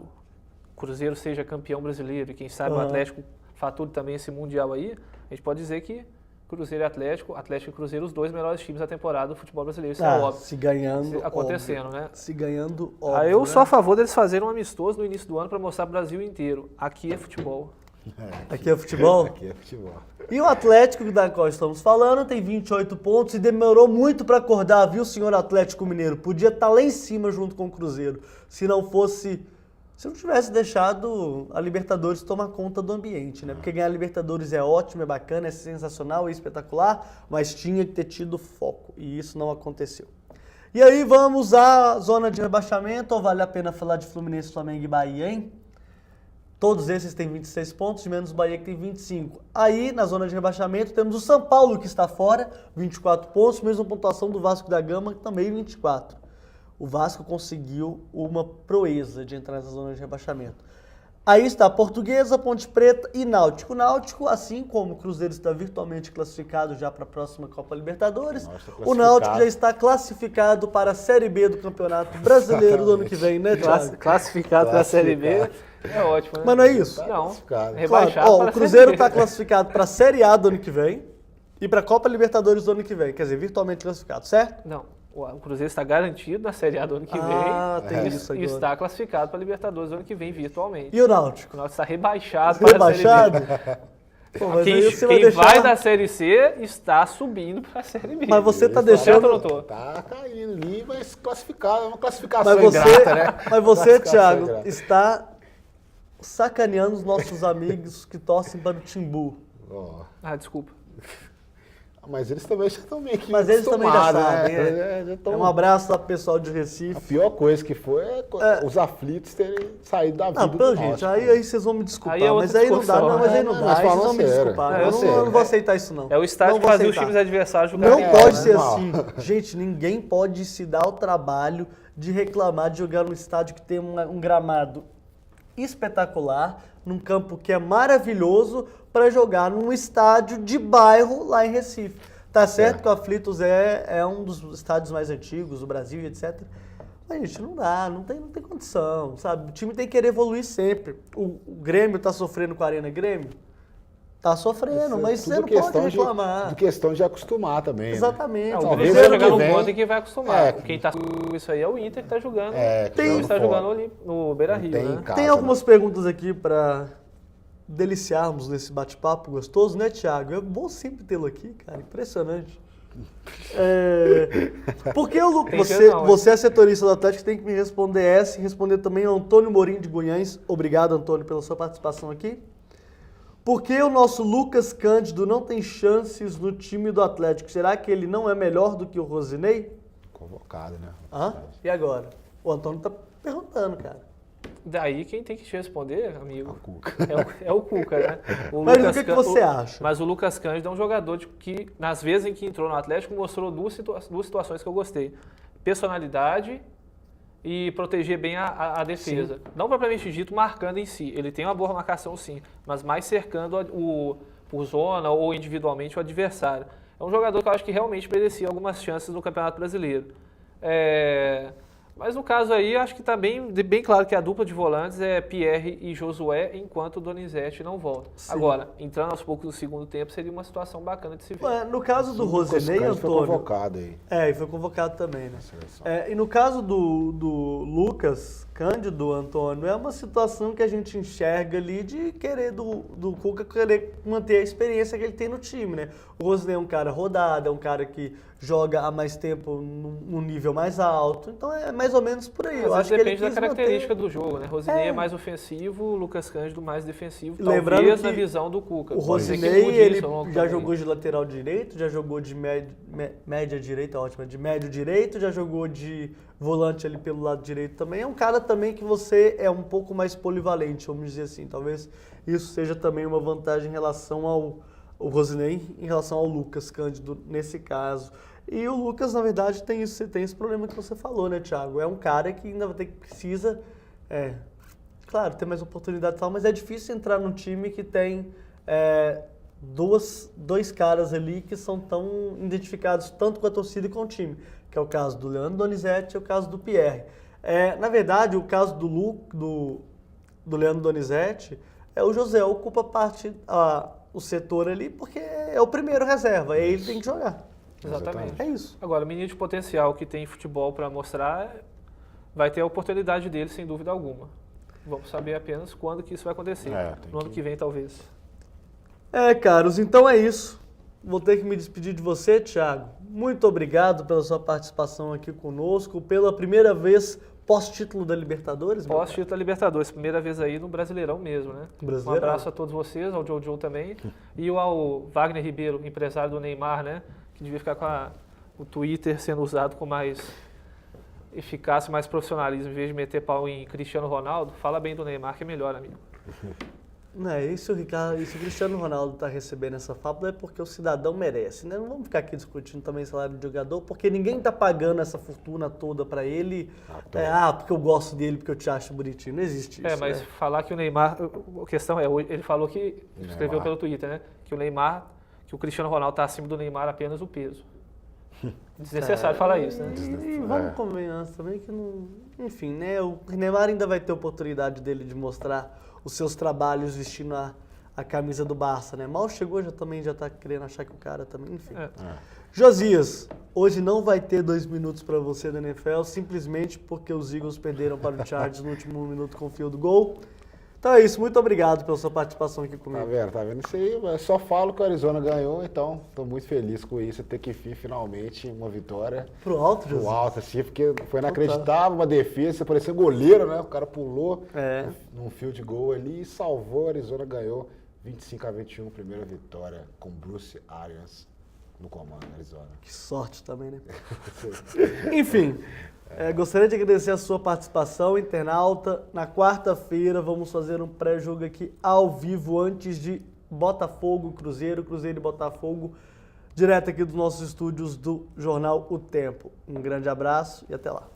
B: o Cruzeiro seja campeão brasileiro e quem sabe o Atlético fature também esse Mundial aí, a gente pode dizer que Cruzeiro e Atlético e Cruzeiro, os dois melhores times da temporada do futebol brasileiro. Isso é óbvio.
A: Se ganhando,
B: Acontecendo,
A: óbvio.
B: né?
A: Se ganhando, óbvio.
B: Aí eu
A: né?
B: sou a favor deles fazerem um amistoso no início do ano para mostrar o Brasil inteiro. Aqui é futebol.
A: Aqui é futebol?
C: Aqui é futebol.
A: E o Atlético, da qual estamos falando, tem 28 pontos e demorou muito para acordar, viu, senhor Atlético Mineiro? Podia estar lá em cima junto com o Cruzeiro, se não tivesse deixado a Libertadores tomar conta do ambiente, né? Porque ganhar a Libertadores é ótimo, é bacana, é sensacional, é espetacular, mas tinha que ter tido foco e isso não aconteceu. E aí vamos à zona de rebaixamento, ou vale a pena falar de Fluminense, Flamengo e Bahia, hein? Todos esses têm 26 pontos, menos o Bahia que tem 25. Aí, na zona de rebaixamento, temos o São Paulo que está fora, 24 pontos, mesma pontuação do Vasco da Gama, que também 24. O Vasco conseguiu uma proeza de entrar nessa zona de rebaixamento. Aí está a Portuguesa, Ponte Preta e Náutico. O Náutico, assim como o Cruzeiro está virtualmente classificado já para a próxima Copa Libertadores, o Náutico já está classificado para a Série B do Campeonato Brasileiro do ano que vem, né, Thiago?
B: Classificado para a Série B é ótimo, né?
A: Mas não é isso?
B: Não,
C: Classificado.
B: rebaixado
A: Claro,
B: para
A: o Cruzeiro
B: a Série B.
A: está classificado para a Série A do ano que vem e para a Copa Libertadores do ano que vem. Quer dizer, virtualmente classificado, certo?
B: Não, o Cruzeiro está garantido na Série A do ano que
A: Ah,
B: vem.
A: tem
B: e
A: isso agora.
B: está classificado para a Libertadores do ano que vem, virtualmente.
A: E o Náutico?
B: O Náutico está rebaixado para a Série
A: Rebaixado?
B: B.
A: Pô, mas
B: Quem,
A: aí você
B: quem
A: deixar...
B: vai da Série C está subindo para a Série B.
A: Mas você tá
C: Isso,
A: deixando...
B: Certo ou não tô?
C: Tá caindo ali, mas classificado, é uma classificação
A: Mas você,
C: ingrata, né?
A: mas você,
C: Classificação
A: Thiago,
C: ingrata.
A: está sacaneando os nossos amigos que torcem para o Timbu.
C: Ó,
B: Ah, desculpa.
C: Mas eles também já estão meio que
A: Mas eles também já
C: acostumados,
A: sabem.
C: né? Já tão-
A: Um abraço lá pro pessoal de
C: A
A: Recife.
C: pior coisa que foi é os aflitos terem saído da vida
A: Não, pô,
C: do
A: gente,
C: Náutico.
A: aí vocês vão me desculpar,
B: Aí é outra
A: mas aí não dá,
B: discussão,
A: não, mas aí não
C: né?
A: dá,
C: Mas
A: aí vocês
C: falando
A: vão me
C: sério,
A: desculpar.
C: falando
A: Eu não
C: sério.
A: vou aceitar isso, não.
B: É o estágio
A: Não
B: que
A: vou
B: fazia os
A: aceitar.
B: times adversários jogarem.
A: Não pode ser
C: normal.
A: assim. Gente, ninguém pode se dar o trabalho de reclamar de jogar num estádio que tem um gramado espetacular, num campo que é maravilhoso, para jogar num estádio de bairro lá em Recife. Tá certo que o Aflitos é um dos estádios mais antigos do Brasil e etc. Mas, gente, não dá, não tem condição, sabe? O time tem que querer evoluir sempre. O Grêmio tá sofrendo com a Arena Grêmio? Tá sofrendo, mas
C: Tudo
A: você não pode
C: questão
A: reclamar.
C: de questão de acostumar também. né?
A: Exatamente.
B: O
C: Talvez
B: Grêmio vai
C: ano
B: chegar
C: que
B: no
C: vem-
B: ponto em que vai acostumar.
C: É.
B: Quem tá com isso aí é o Inter que tá jogando.
C: É, que
B: Tem,
C: jogando
B: está
C: fora.
B: jogando ali no Beira-Rio,
C: Tem
B: né?
C: casa,
A: Tem
C: né?
A: algumas perguntas aqui para deliciarmos nesse bate-papo gostoso, né, Thiago? É bom sempre tê-lo aqui, cara. Impressionante. Porque
B: Tem que não,
A: você é setorista do Atlético, tem que me responder essa e responder também ao Antônio Morim de Guiães. Obrigado, Antônio, pela sua participação aqui. Por que o nosso Lucas Cândido não tem chances no time do Atlético? Será que ele não é melhor do que o Rosinei?
C: Convocado, né?
A: Hã? E agora? O Antônio tá perguntando, cara.
B: Daí quem tem que te responder, amigo,
C: O Cuca.
B: é o Cuca, né?
A: Mas
B: Lucas
A: o que
B: Can-
A: você acha?
B: Mas o Lucas Cândido é um jogador que, nas vezes em que entrou no Atlético, mostrou duas situações que eu gostei. Personalidade e proteger bem a defesa. Não propriamente dito marcando em si. Ele tem uma boa marcação sim, mas mais cercando por zona ou individualmente o adversário. É um jogador que eu acho que realmente merecia algumas chances no Campeonato Brasileiro. Mas no caso aí, acho que está bem claro que a dupla de volantes é Pierre e Josué, enquanto o Donizete não volta.
A: Sim.
B: Agora, entrando aos poucos no segundo tempo, seria uma situação bacana de se ver.
A: Ué, no caso do
C: O Lucas
A: Rosinei,
C: Cândido foi
A: Antônio...
C: convocado aí
A: É, e foi convocado também, né?
C: na seleção.
A: E no caso do Lucas Cândido, Antônio, é uma situação que a gente enxerga ali de querer do Cuca querer manter a experiência que ele tem no time, né? O Rosinei é um cara rodado, é um cara que joga há mais tempo num nível mais alto, então é mais ou menos por aí. Eu
B: Mas
A: acho que ele
B: depende da
A: quis
B: característica
A: manter...
B: do jogo, né? Rosinei
A: É.
B: é mais ofensivo, o Lucas Cândido mais defensivo,
A: Lembrando
B: talvez
A: que
B: na visão do Cuca.
A: O
B: Pode ser que
A: Rosinei,
B: mude
A: ele
B: isso ao longo do
A: já
B: caminho.
A: jogou de lateral direito, já jogou de média direita, ótima, de médio direito, já jogou de volante ali pelo lado direito também. É um cara também que você é um pouco mais polivalente, vamos dizer assim. Talvez isso seja também uma vantagem em relação ao Rosinei, em relação ao Lucas Cândido nesse caso. E o Lucas, na verdade, tem esse problema que você falou, né, Thiago? É um cara que ainda precisa, claro, ter mais oportunidade e tal, mas é difícil entrar num time que tem dois caras ali que são tão identificados tanto com a torcida e com o time, que é o caso do Leandro Donizete e o caso do Pierre. Na verdade, o caso do Leandro Donizete, o José ocupa o setor ali porque é o primeiro reserva, aí ele tem que jogar.
B: Exatamente.
A: É isso.
B: Agora, o menino de potencial que tem futebol para mostrar, vai ter a oportunidade dele, sem dúvida alguma. Vamos saber apenas quando que isso vai acontecer. No ano que vem, talvez.
A: Caros, então é isso. Vou ter que me despedir de você, Thiago. Muito obrigado pela sua participação aqui conosco, pela primeira vez pós-título da Libertadores. meu
B: Pós-título da Libertadores, primeira vez aí no Brasileirão mesmo, né?
A: Brasileirão.
B: Um abraço a todos vocês, ao Jojo também, e ao Wagner Ribeiro, empresário do Neymar, né? Que devia ficar com o Twitter sendo usado com mais eficácia, mais profissionalismo, em vez de meter pau em Cristiano Ronaldo. Fala bem do Neymar, que é melhor, amigo.
A: Isso o Cristiano Ronaldo está recebendo essa fábula é porque o cidadão merece, né? Não vamos ficar aqui discutindo também salário de jogador, porque ninguém está pagando essa fortuna toda para ele. Porque eu gosto dele, porque eu te acho bonitinho. Não existe isso.
B: Mas
A: né?
B: falar que o Neymar... A questão é, ele falou que... Escreveu
C: Neymar.
B: pelo Twitter, né? Que o Neymar... Que o Cristiano Ronaldo está acima do Neymar apenas o peso. Desnecessário falar isso, né?
A: E vamos convenhar também que não... Enfim, né? O Neymar ainda vai ter oportunidade dele de mostrar os seus trabalhos vestindo a camisa do Barça, né? Mal chegou, já tá querendo achar que o cara também... Enfim. Josias, hoje não vai ter 2 minutos para você da NFL, simplesmente porque os Eagles perderam para o Chargers no último minuto com o field goal. Então é isso, muito obrigado pela sua participação aqui comigo.
C: Tá vendo isso aí? Eu só falo que o Arizona ganhou, então estou muito feliz com isso, até que enfim, finalmente, uma vitória.
A: Pro alto, Josias?
C: Pro alto, assim, porque foi inacreditável, uma defesa, parecia goleiro, né? O cara pulou num field goal ali e salvou, o Arizona ganhou 25-21, primeira vitória com Bruce Arians. no comando, Arizona.
A: Que sorte também, né? Enfim, gostaria de agradecer a sua participação, internauta. Na quarta-feira vamos fazer um pré-jogo aqui ao vivo antes de Botafogo, Cruzeiro e Botafogo, direto aqui dos nossos estúdios do jornal O Tempo. Um grande abraço e até lá.